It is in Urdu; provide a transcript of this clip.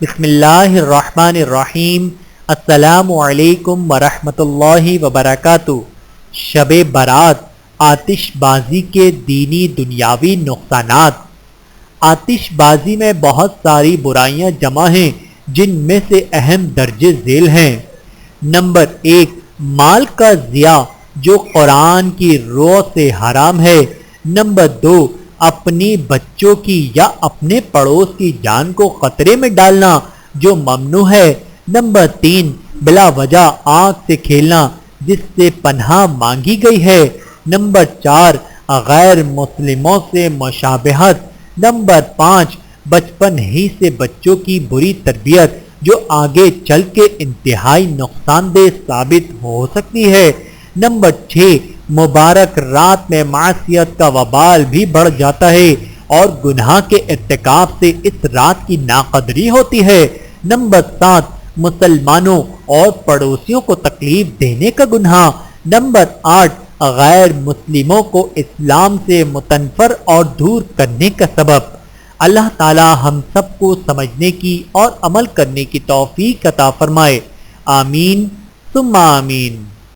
بسم اللہ الرحمن الرحیم۔ السلام علیکم ورحمۃ اللہ وبرکاتہ۔ شب برات، آتش بازی کے دینی دنیاوی نقصانات۔ آتش بازی میں بہت ساری برائیاں جمع ہیں جن میں سے اہم درج ذیل ہیں۔ نمبر 1، مال کا ضیاع جو قرآن کی روح سے حرام ہے۔ نمبر 2، اپنی بچوں کی یا اپنے پڑوس کی جان کو خطرے میں ڈالنا جو ممنوع ہے۔ نمبر 3، بلا وجہ آنکھ سے کھیلنا جس سے پناہ مانگی گئی ہے۔ نمبر 4، غیر مسلموں سے مشابہت۔ نمبر 5، بچپن ہی سے بچوں کی بری تربیت جو آگے چل کے انتہائی نقصان دہ ثابت ہو سکتی ہے۔ نمبر 6، مبارک رات میں معصیت کا وبال بھی بڑھ جاتا ہے اور گناہ کے ارتکاب سے اس رات کی ناقدری ہوتی ہے۔ نمبر 7، مسلمانوں اور پڑوسیوں کو تکلیف دینے کا گناہ۔ نمبر 8، غیر مسلموں کو اسلام سے متنفر اور دور کرنے کا سبب۔ اللہ تعالی ہم سب کو سمجھنے کی اور عمل کرنے کی توفیق عطا فرمائے۔ آمین ثم آمین۔